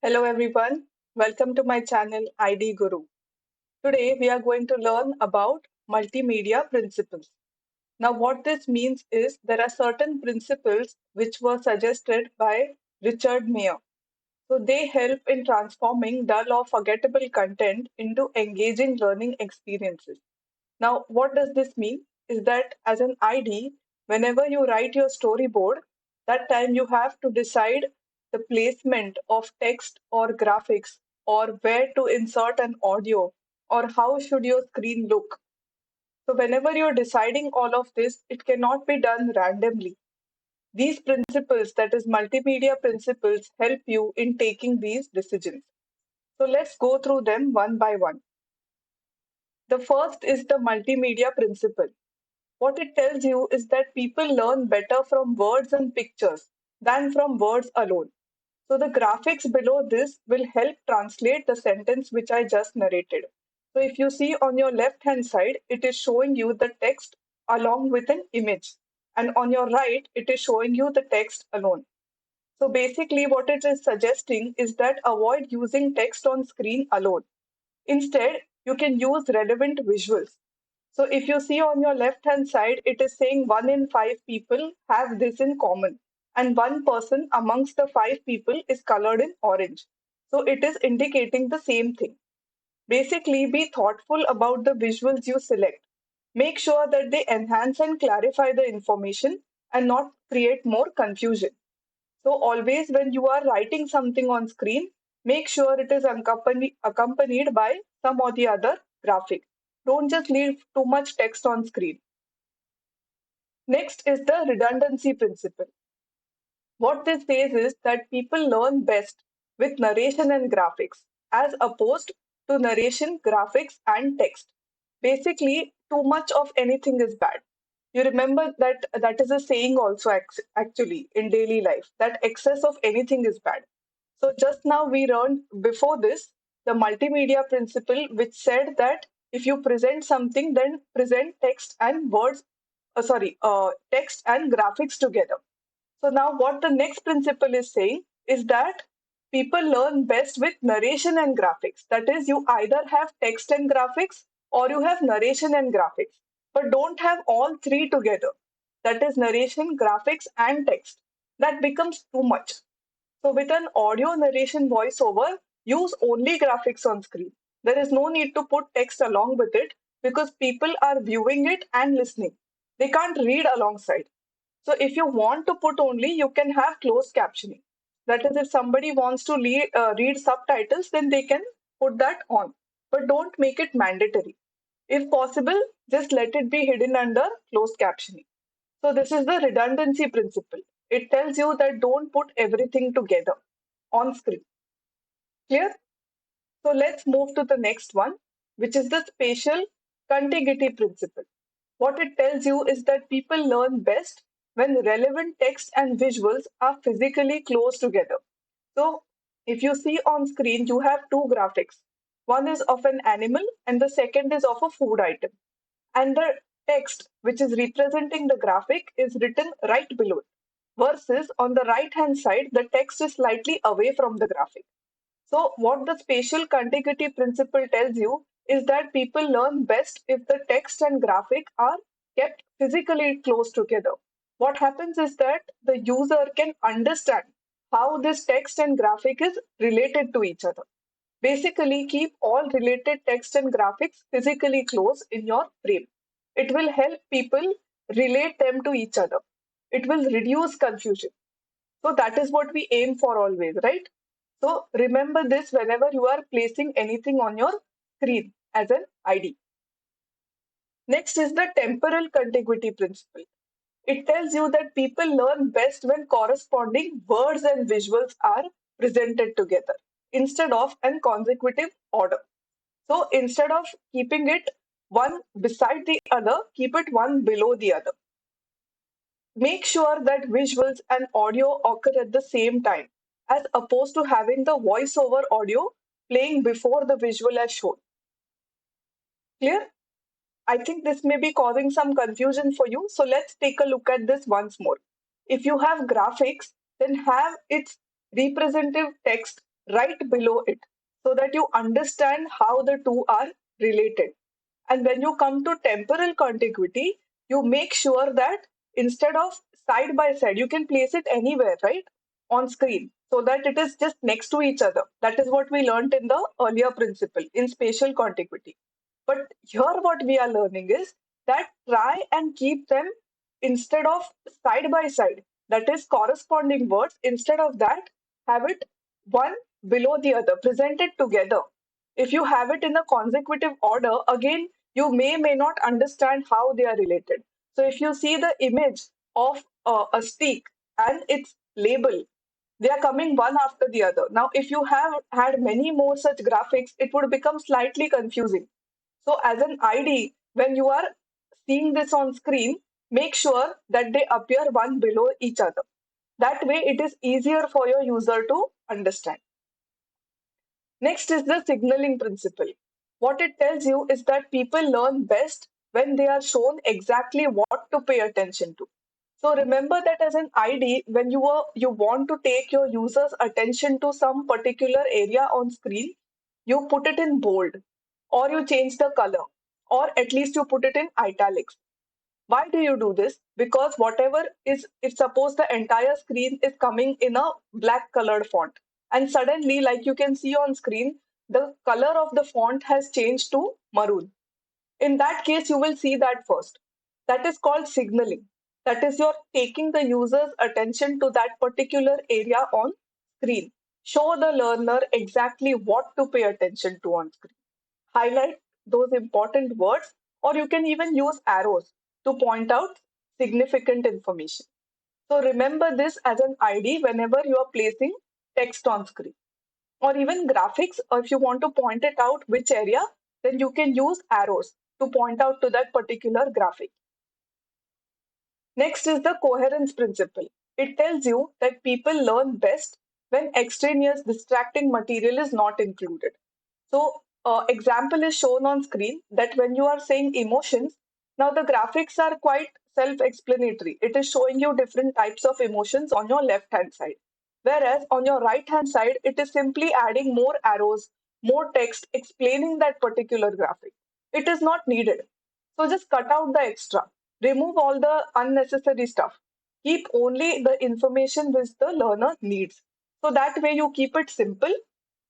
Hello everyone, welcome to my channel ID Guru. Today we are going to learn about multimedia principles. Now what this means is there are certain principles which were suggested by Richard Mayer. So they help in transforming dull or forgettable content into engaging learning experiences. Now, what does this mean? Is that as an ID, whenever you write your storyboard, that time you have to decide the placement of text or graphics or where to insert an audio or how should your screen look. So, whenever you're deciding all of this, it cannot be done randomly. These principles, that is, multimedia principles, help you in taking these decisions. So, let's go through them one by one. The first is the multimedia principle. What it tells you is that people learn better from words and pictures than from words alone. So the graphics below this will help translate the sentence which I just narrated. So if you see on your left hand side, it is showing you the text along with an image. And on your right, it is showing you the text alone. So basically, what it is suggesting is that avoid using text on screen alone. Instead, you can use relevant visuals. So if you see on your left hand side, it is saying 1 in 5 people have this in common, and one person amongst the 5 people is colored in orange. So it is indicating the same thing. Basically, be thoughtful about the visuals you select. Make sure that they enhance and clarify the information and not create more confusion. So always when you are writing something on screen, make sure it is accompanied by some or the other graphic. Don't just leave too much text on screen. Next is the redundancy principle. What this says is that people learn best with narration and graphics as opposed to narration, graphics, and text. Basically, too much of anything is bad. You remember that that is a saying also actually in daily life that excess of anything is bad. So just now we learned before this the multimedia principle, which said that if you present something, then present text and text and graphics together. So now what the next principle is saying is that people learn best with narration and graphics. That is, you either have text and graphics or you have narration and graphics, but don't have all three together. That is narration, graphics, and text. That becomes too much. So with an audio narration voiceover, use only graphics on screen. There is no need to put text along with it because people are viewing it and listening. They can't read alongside. So if you want to put only, you can have closed captioning. That is, if somebody wants to read subtitles, then they can put that on. But don't make it mandatory. If possible, just let it be hidden under closed captioning. So this is the redundancy principle. It tells you that don't put everything together on screen. Clear? So let's move to the next one, which is the spatial contiguity principle. What it tells you is that people learn best when relevant text and visuals are physically close together. So if you see on screen, you have two graphics. One is of an animal and the second is of a food item. And the text, which is representing the graphic, is written right below it. Versus on the right hand side, the text is slightly away from the graphic. So, what the spatial contiguity principle tells you is that people learn best if the text and graphic are kept physically close together. What happens is that the user can understand how this text and graphic is related to each other. Basically, keep all related text and graphics physically close in your frame. It will help people relate them to each other. It will reduce confusion. So that is what we aim for always, right? So remember this whenever you are placing anything on your screen as an ID. Next is the temporal contiguity principle. It tells you that people learn best when corresponding words and visuals are presented together instead of in consecutive order. So instead of keeping it one beside the other, keep it one below the other. Make sure that visuals and audio occur at the same time, as opposed to having the voiceover audio playing before the visual as shown. Clear? I think this may be causing some confusion for you. So let's take a look at this once more. If you have graphics, then have its representative text right below it so that you understand how the two are related. And when you come to temporal contiguity, you make sure that instead of side by side, you can place it anywhere, right, on screen so that it is just next to each other. That is what we learned in the earlier principle in spatial contiguity. But here, what we are learning is that try and keep them instead of side by side, that is corresponding words, instead of that, have it one below the other, presented together. If you have it in a consecutive order, again, you may not understand how they are related. So if you see the image of a stick and its label, they are coming one after the other. Now, if you have had many more such graphics, it would become slightly confusing. So, as an ID, when you are seeing this on screen, make sure that they appear one below each other. That way, it is easier for your user to understand. Next is the signaling principle. What it tells you is that people learn best when they are shown exactly what to pay attention to. So remember that as an ID, when you want to take your user's attention to some particular area on screen, you put it in bold, or you change the color, or at least you put it in italics. Why do you do this? Because whatever is, if suppose the entire screen is coming in a black colored font, and suddenly, like you can see on screen, the color of the font has changed to maroon. In that case, you will see that first. That is called signaling. That is, you're taking the user's attention to that particular area on screen. Show the learner exactly what to pay attention to on screen. Highlight those important words, or you can even use arrows to point out significant information. So remember this as an ID whenever you are placing text on screen, or even graphics, or if you want to point it out which area, then you can use arrows to point out to that particular graphic. Next is the coherence principle. It tells you that people learn best when extraneous distracting material is not included. So, example is shown on screen that when you are saying emotions, now the graphics are quite self-explanatory. It is showing you different types of emotions on your left-hand side. Whereas on your right-hand side, it is simply adding more arrows, more text explaining that particular graphic. It is not needed. So just cut out the extra. Remove all the unnecessary stuff. Keep only the information which the learner needs. So that way you keep it simple,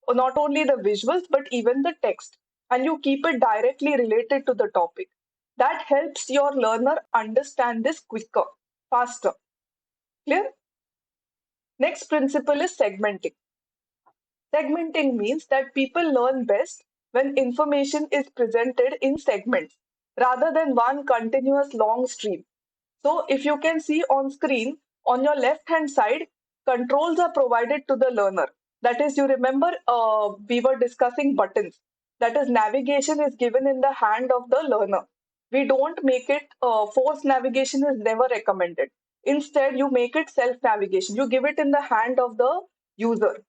not only the visuals but even the text, and you keep it directly related to the topic. That helps your learner understand this quicker, faster. Clear? Next principle is segmenting. Segmenting means that people learn best when information is presented in segments rather than one continuous long stream. So if you can see on screen, on your left hand side, controls are provided to the learner. That is, you remember we were discussing buttons. That is, navigation is given in the hand of the learner. We don't make it, forced navigation is never recommended. Instead, you make it self navigation. You give it in the hand of the user.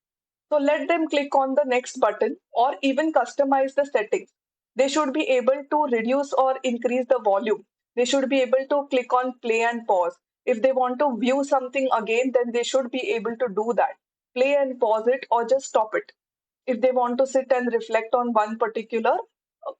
So let them click on the next button or even customize the settings. They should be able to reduce or increase the volume. They should be able to click on play and pause. If they want to view something again, then they should be able to do that. Play and pause it or just stop it. If they want to sit and reflect on one particular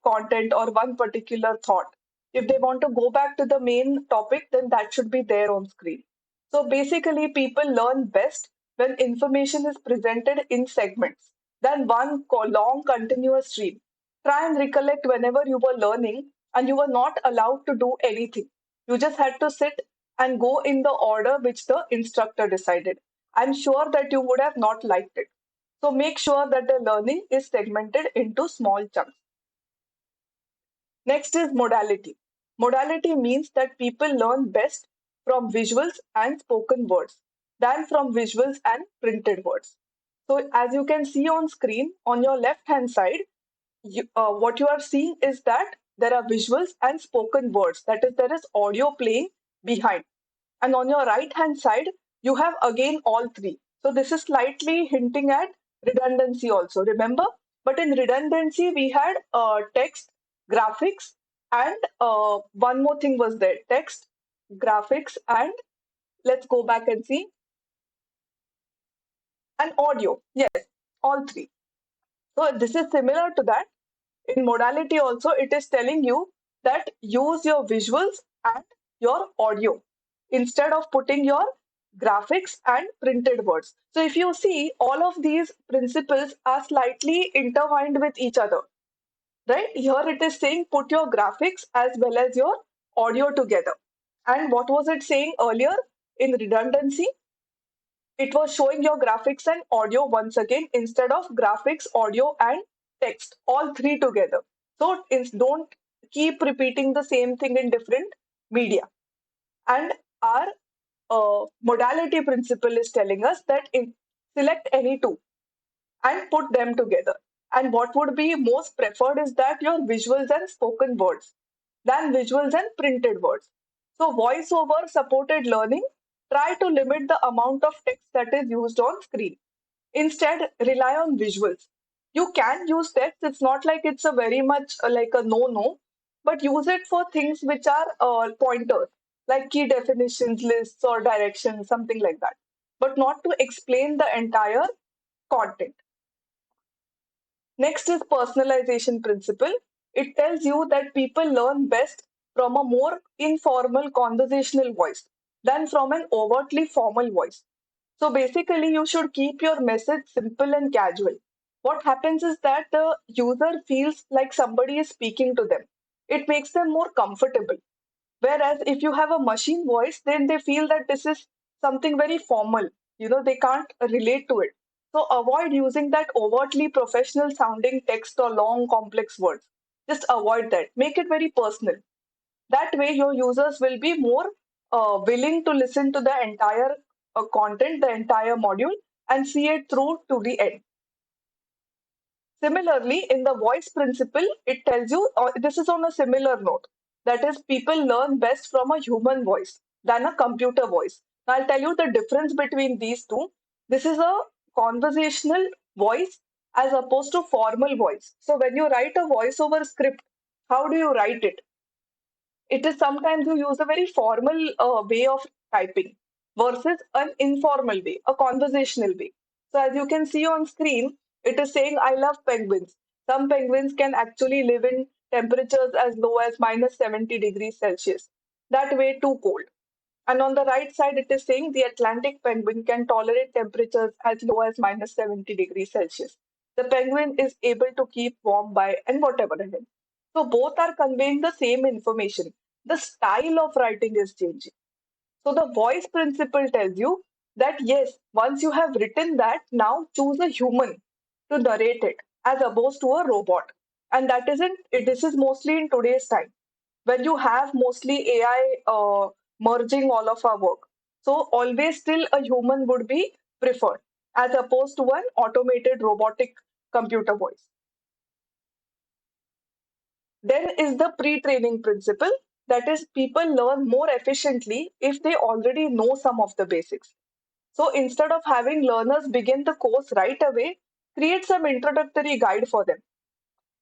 content or one particular thought. If they want to go back to the main topic, then that should be there on screen. So basically, people learn best when information is presented in segments than one long continuous stream. Try and recollect whenever you were learning and you were not allowed to do anything. You just had to sit and go in the order which the instructor decided. I'm sure that you would have not liked it. So make sure that the learning is segmented into small chunks. Next is modality. Modality means that people learn best from visuals and spoken words than from visuals and printed words. So as you can see on screen, on your left hand side, what you are seeing is that there are visuals and spoken words. That is, there is audio playing behind. And on your right hand side, you have again all three. So this is slightly hinting at redundancy also, remember? But in redundancy, we had text, graphics, and one more thing was there, text, graphics, and let's go back and see, and audio. Yes. all three. So this is similar to that. In modality also, it is telling you that use your visuals and your audio instead of putting your graphics and printed words. So if you see, all of these principles are slightly intertwined with each other, right? Here it is saying put your graphics as well as your audio together. And what was it saying earlier in redundancy? It was showing your graphics and audio once again instead of graphics, audio, and text, all three together. So don't keep repeating the same thing in different media. And our modality principle is telling us that select any two and put them together. And what would be most preferred is that your visuals and spoken words than visuals and printed words. So, voiceover supported learning, try to limit the amount of text that is used on screen. Instead, rely on visuals. You can use text, it's not like it's a very much like a no no, but use it for things which are pointers, like key definitions, lists, or directions, something like that, but not to explain the entire content. Next is personalization principle. It tells you that people learn best from a more informal conversational voice than from an overtly formal voice. So basically, you should keep your message simple and casual. What happens is that the user feels like somebody is speaking to them. It makes them more comfortable. Whereas if you have a machine voice, then they feel that this is something very formal. They can't relate to it. So avoid using that overtly professional sounding text or long complex words. Just avoid that. Make it very personal. That way, your users will be more willing to listen to the entire content, the entire module, and see it through to the end. Similarly, in the voice principle, it tells you, this is on a similar note, that is, people learn best from a human voice than a computer voice. Now, I'll tell you the difference between these two. This is a conversational voice as opposed to formal voice. So, when you write a voiceover script, how do you write it? It is sometimes you use a very formal way of typing versus an informal way, a conversational way. So as you can see on screen, it is saying, I love penguins. Some penguins can actually live in temperatures as low as minus 70 degrees Celsius. That way too cold. And on the right side, it is saying the Atlantic penguin can tolerate temperatures as low as minus 70 degrees Celsius. The penguin is able to keep warm by and whatever it is. So both are conveying the same information. The style of writing is changing. So the voice principle tells you that yes, once you have written that, now choose a human to narrate it as opposed to a robot. And that isn't, this is mostly in today's time when you have mostly AI merging all of our work. So always still a human would be preferred as opposed to an automated robotic computer voice. Then is the pre-training principle, that is people learn more efficiently if they already know some of the basics. So instead of having learners begin the course right away, create some introductory guide for them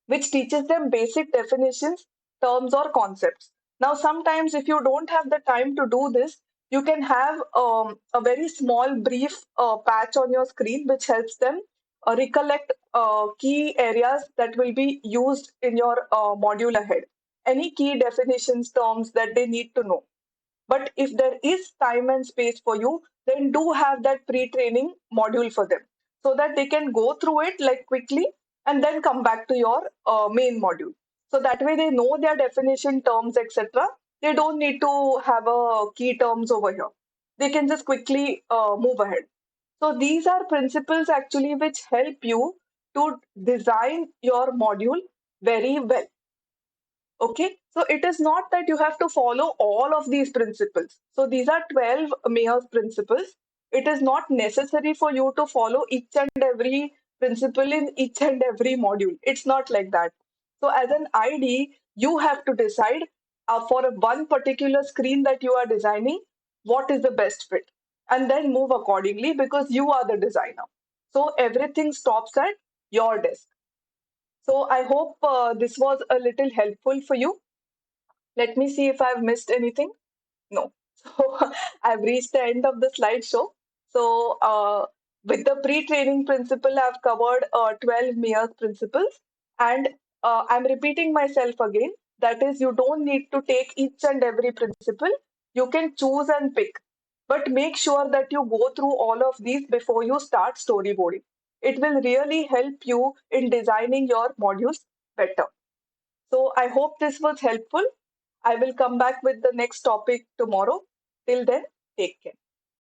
which teaches them basic definitions, terms, or concepts. Now, sometimes if you don't have the time to do this, you can have a very small, brief patch on your screen which helps them recollect key areas that will be used in your module ahead. Any key definitions, terms that they need to know. But if there is time and space for you, then do have that pre-training module for them so that they can go through it like quickly and then come back to your main module. So that way they know their definition terms, etc. They don't need to have a key terms over here. They can just quickly move ahead. So these are principles actually which help you to design your module very well. Okay, so it is not that you have to follow all of these principles. So these are 12 Mayer's principles. It is not necessary for you to follow each and every principle in each and every module. It's not like that. So as an ID, you have to decide for one particular screen that you are designing, what is the best fit, and then move accordingly because you are the designer. So everything stops at your desk. So I hope this was a little helpful for you. Let me see if I've missed anything. No. So I've reached the end of the slideshow. So With the pre-training principle, I've covered 12 Mears principles, and I'm repeating myself again. That is, you don't need to take each and every principle. You can choose and pick, but make sure that you go through all of these before you start storyboarding. It will really help you in designing your modules better. So I hope this was helpful. I will come back with the next topic tomorrow. Till then, take care.